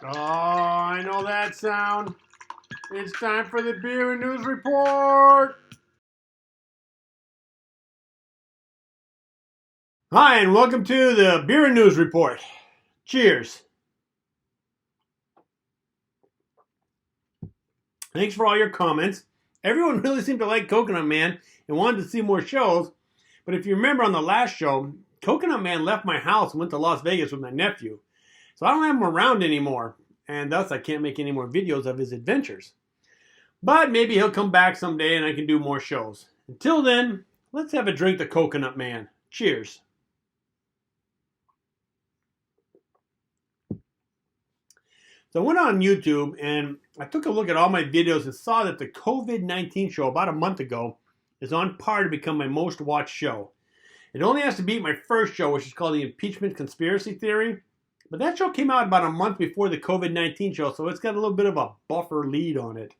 Oh, I know that sound. It's time for the Beer and News Report. Hi, and welcome to the Beer and News Report. Cheers. Thanks for all your comments. Everyone really seemed to like Coconut Man and wanted to see more shows. But if you remember on the last show, Coconut Man left my house and went to Las Vegas with my nephew. So I don't have him around anymore, and thus I can't make any more videos of his adventures. But maybe he'll come back someday and I can do more shows. Until then, let's have a drink to Coconut Man. Cheers. So I went on YouTube and I took a look at all my videos and saw that the COVID-19 show about a month ago is on par to become my most watched show. It only has to beat my first show, which is called the Impeachment Conspiracy Theory. But that show came out about a month before the COVID-19 show, so it's got a little bit of a buffer lead on it.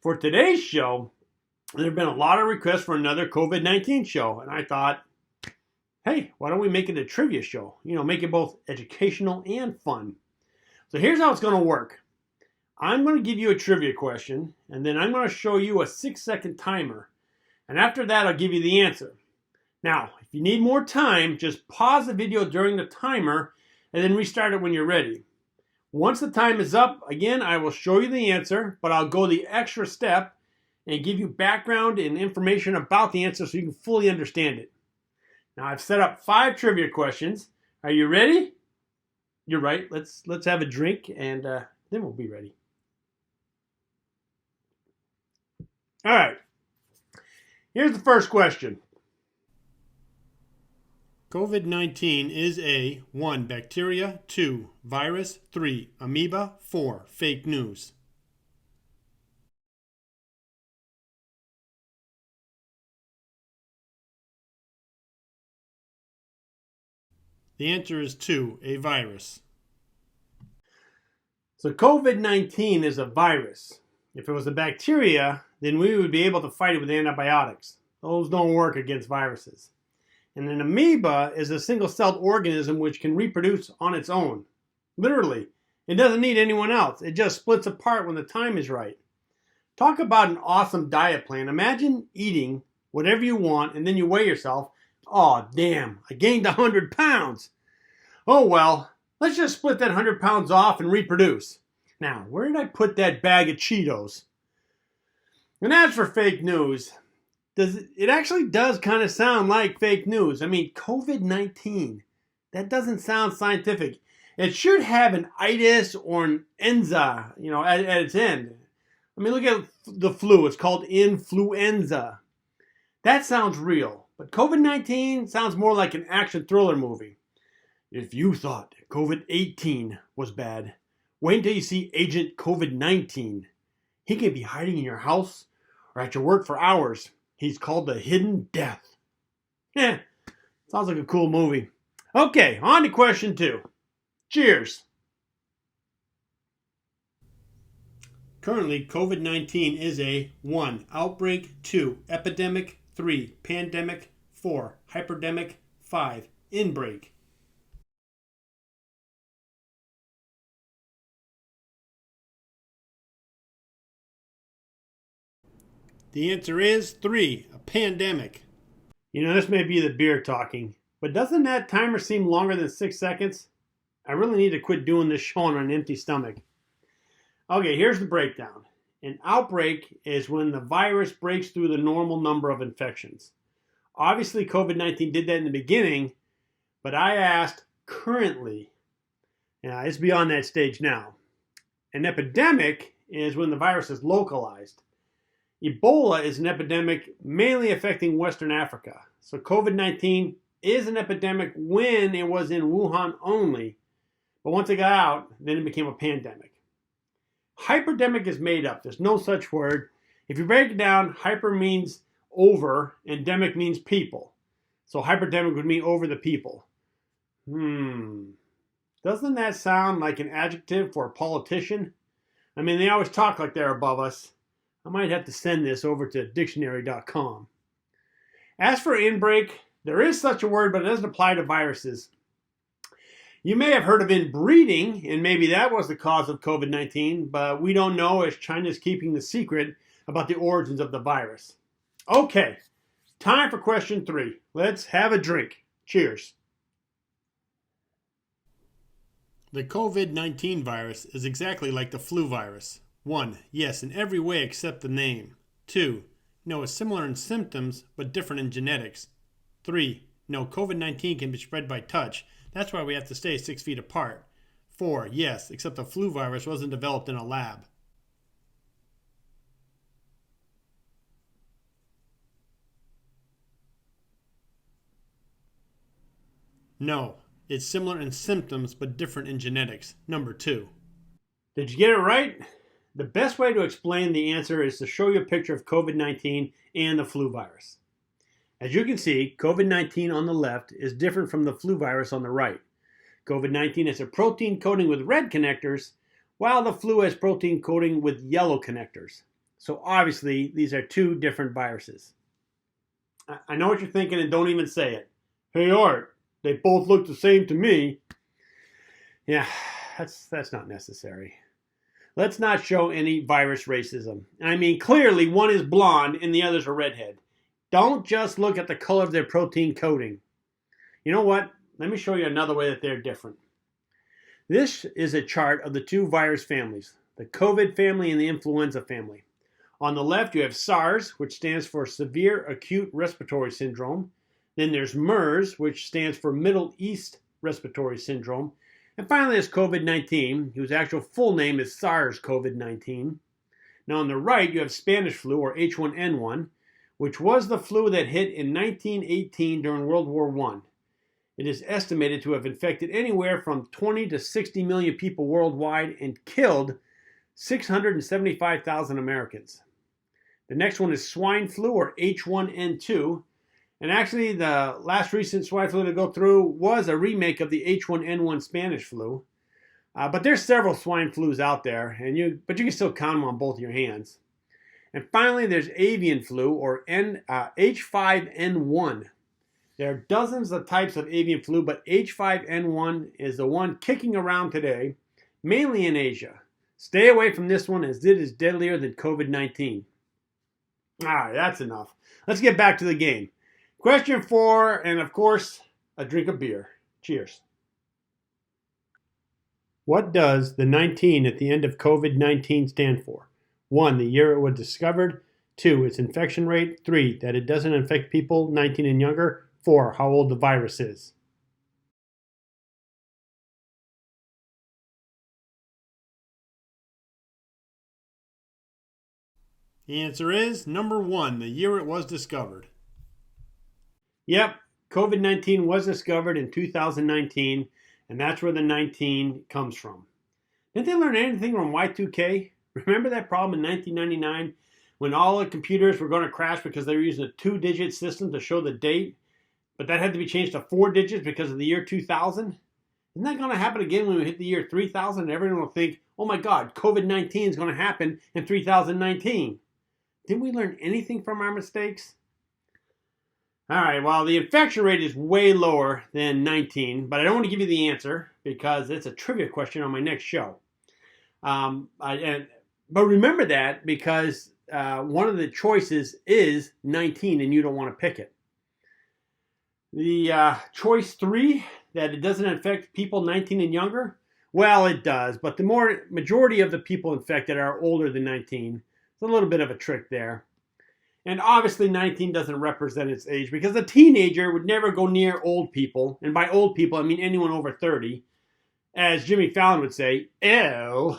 For today's show, there have been a lot of requests for another COVID-19 show, and I thought, hey, why don't we make it a trivia show? Make it both educational and fun. So here's how it's going to work. I'm going to give you a trivia question, and then I'm going to show you a 6-second timer. And after that, I'll give you the answer. Now, if you need more time, just pause the video during the timer, and then restart it when you're ready. Once the time is up, again, I will show you the answer, but I'll go the extra step and give you background and information about the answer so you can fully understand it. Now, I've set up 5 trivia questions. Are you ready? You're right. Let's have a drink, and then we'll be ready. All right. Here's the first question. COVID-19 is a 1. Bacteria, 2. Virus, 3. Amoeba, 4. Fake news. The answer is 2. A virus. So COVID-19 is a virus. If it was a bacteria, then we would be able to fight it with antibiotics. Those don't work against viruses. And an amoeba is a single-celled organism which can reproduce on its own. Literally, it doesn't need anyone else. It just splits apart when the time is right. Talk about an awesome diet plan. Imagine eating whatever you want and then you weigh yourself. Oh, damn, I gained 100 pounds. Oh, well, let's just split that 100 pounds off and reproduce. Now, where did I put that bag of Cheetos? And as for fake news, it actually does kind of sound like fake news. I mean, COVID-19, that doesn't sound scientific. It should have an itis or an enza, at its end. I mean, look at the flu. It's called influenza. That sounds real. But COVID-19 sounds more like an action thriller movie. If you thought COVID-18 was bad, wait until you see Agent COVID-19. He can be hiding in your house or at your work for hours. He's called the Hidden Death. Sounds like a cool movie. Okay, on to question 2. Cheers. Currently, COVID-19 is a 1. Outbreak, 2. Epidemic, 3. Pandemic, 4. Hyperdemic, 5. Inbreak. The answer is 3. A pandemic. This may be the beer talking, but doesn't that timer seem longer than 6 seconds? I really need to quit doing this show on an empty stomach. Okay, here's the breakdown. An outbreak is when the virus breaks through the normal number of infections. Obviously, COVID-19 did that in the beginning, but I asked currently. It's beyond that stage now. An epidemic is when the virus is localized. Ebola is an epidemic mainly affecting Western Africa. So COVID-19 is an epidemic when it was in Wuhan only. But once it got out, then it became a pandemic. Hyperdemic is made up. There's no such word. If you break it down, hyper means over and demic means people. So hyperdemic would mean over the people. Doesn't that sound like an adjective for a politician? I mean, they always talk like they're above us. I might have to send this over to dictionary.com. As for inbreak, there is such a word, but it doesn't apply to viruses. You may have heard of inbreeding, and maybe that was the cause of COVID-19, but we don't know as China's keeping the secret about the origins of the virus. Okay, time for question 3. Let's have a drink. Cheers. The COVID-19 virus is exactly like the flu virus. 1. Yes, in every way except the name. 2. No, it's similar in symptoms, but different in genetics. 3. No, COVID-19 can be spread by touch. That's why we have to stay 6 feet apart. 4. Yes, except the flu virus wasn't developed in a lab. No, it's similar in symptoms but different in genetics. Number 2. Did you get it right? The best way to explain the answer is to show you a picture of COVID-19 and the flu virus. As you can see, COVID-19 on the left is different from the flu virus on the right. COVID-19 has a protein coating with red connectors, while the flu has protein coating with yellow connectors. So obviously, these are 2 different viruses. I know what you're thinking, and don't even say it. Hey Art, they both look the same to me. Yeah, that's not necessary. Let's not show any virus racism. I mean, clearly one is blonde and the other's a redhead. Don't just look at the color of their protein coating. You know what? Let me show you another way that they're different. This is a chart of the 2 virus families, the COVID family and the influenza family. On the left, you have SARS, which stands for Severe Acute Respiratory Syndrome. Then there's MERS, which stands for Middle East Respiratory Syndrome. And finally, there's COVID-19, whose actual full name is SARS-CoV-19. Now on the right, you have Spanish flu, or H1N1, which was the flu that hit in 1918 during World War I. It is estimated to have infected anywhere from 20 to 60 million people worldwide and killed 675,000 Americans. The next one is swine flu, or H1N2. And actually, the last recent swine flu to go through was a remake of the H1N1 Spanish flu. But there's several swine flus out there, but you can still count them on both your hands. And finally, there's avian flu, or H5N1. There are dozens of types of avian flu, but H5N1 is the one kicking around today, mainly in Asia. Stay away from this one, as it is deadlier than COVID-19. All right, that's enough. Let's get back to the game. Question 4, and of course, a drink of beer. Cheers. What does the 19 at the end of COVID-19 stand for? 1, the year it was discovered. 2, its infection rate. 3, that it doesn't infect people 19 and younger. 4, how old the virus is. The answer is number 1, the year it was discovered. Yep, COVID-19 was discovered in 2019, and that's where the 19 comes from. Didn't they learn anything from Y2K? Remember that problem in 1999 when all the computers were going to crash because they were using a 2-digit system to show the date, but that had to be changed to 4 digits because of the year 2000? Isn't that going to happen again when we hit the year 3000 and everyone will think, oh my God, COVID-19 is going to happen in 3019? Didn't we learn anything from our mistakes? All right, well, the infection rate is way lower than 19, but I don't want to give you the answer because it's a trivia question on my next show. But remember that because one of the choices is 19 and you don't want to pick it. The choice 3, that it doesn't infect people 19 and younger, well, it does, but the majority of the people infected are older than 19. It's a little bit of a trick there. And obviously 19 doesn't represent its age because a teenager would never go near old people. And by old people, I mean anyone over 30. As Jimmy Fallon would say, ew.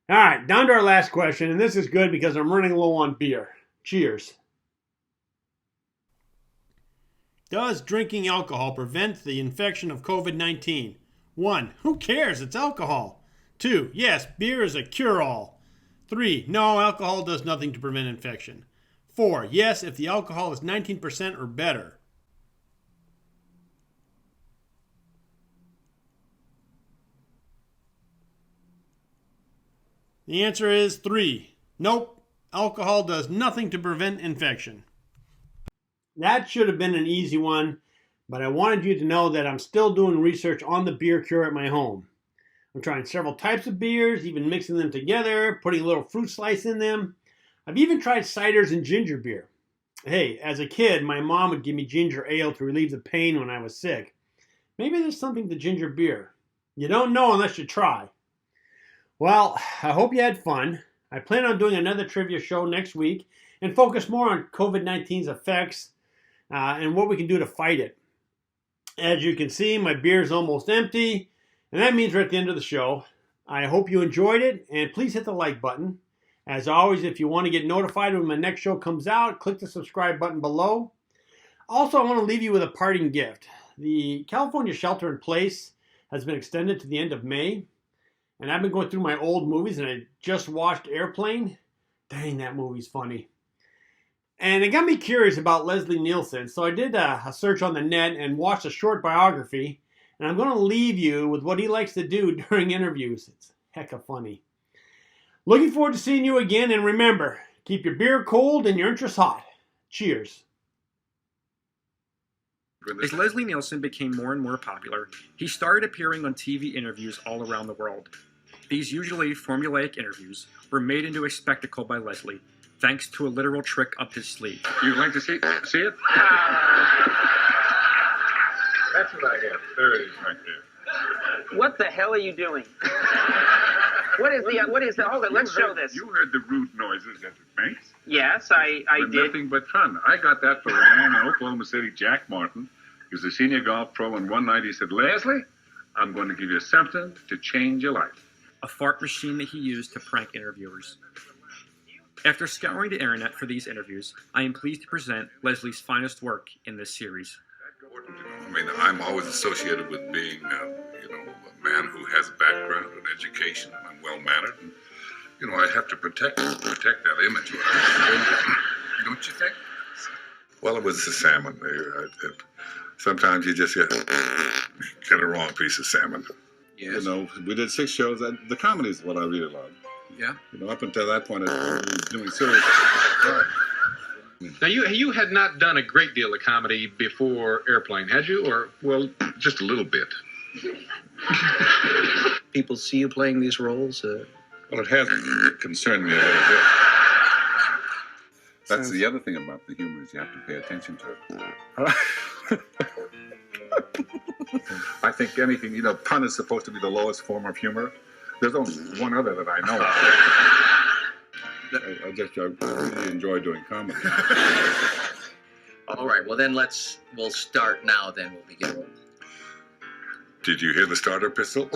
All right, down to our last question. And this is good because I'm running low on beer. Cheers. Does drinking alcohol prevent the infection of COVID-19? 1, who cares? It's alcohol. 2, yes, beer is a cure-all. 3, no, alcohol does nothing to prevent infection. 4, yes, if the alcohol is 19% or better. The answer is 3. Nope, alcohol does nothing to prevent infection. That should have been an easy one, but I wanted you to know that I'm still doing research on the beer cure at my home. I'm trying several types of beers, even mixing them together, putting a little fruit slice in them. I've even tried ciders and ginger beer. Hey, as a kid, my mom would give me ginger ale to relieve the pain when I was sick. Maybe there's something to ginger beer. You don't know unless you try. Well, I hope you had fun. I plan on doing another trivia show next week and focus more on COVID-19's effects and what we can do to fight it. As you can see, my beer is almost empty, and that means we're at the end of the show. I hope you enjoyed it, and please hit the like button. As always, if you want to get notified when my next show comes out, click the subscribe button below. Also, I want to leave you with a parting gift. The California shelter-in-place has been extended to the end of May, and I've been going through my old movies, and I just watched Airplane. Dang, that movie's funny. And it got me curious about Leslie Nielsen, so I did a search on the net and watched a short biography, and I'm going to leave you with what he likes to do during interviews. It's hecka funny. Looking forward to seeing you again, and remember, keep your beer cold and your interests hot. Cheers. As Leslie Nielsen became more and more popular, he started appearing on TV interviews all around the world. These usually formulaic interviews were made into a spectacle by Leslie, thanks to a literal trick up his sleeve. You'd like to see it? That's what I have. There it is right there. What the hell are you doing? What is the, hold on, let's show this. You heard the rude noises at the banks? Yes, I did. Nothing but fun. I got that for a man in Oklahoma City, Jack Martin. He was a senior golf pro, and one night he said, Leslie, I'm going to give you something to change your life. A fart machine that he used to prank interviewers. After scouring the internet for these interviews, I am pleased to present Leslie's finest work in this series. I mean, I'm always associated with being, a man who has a background and education, and I'm well-mannered, and, I have to protect that image. Don't you think? Well, it was the salmon. Sometimes you just get a wrong piece of salmon. Yes. We did 6 shows. The comedy is what I really love. Yeah. Up until that point, I was doing serious. Now, you had not done a great deal of comedy before Airplane, had you? Or, Well, just a little bit. People see you playing these roles? Well, it has concerned me a little bit. That's the other thing about the humor is you have to pay attention to it. I think anything, pun is supposed to be the lowest form of humor. There's only one other that I know of. I really enjoy doing comedy. All right, well then we'll start now, then we'll begin. Did you hear the starter pistol?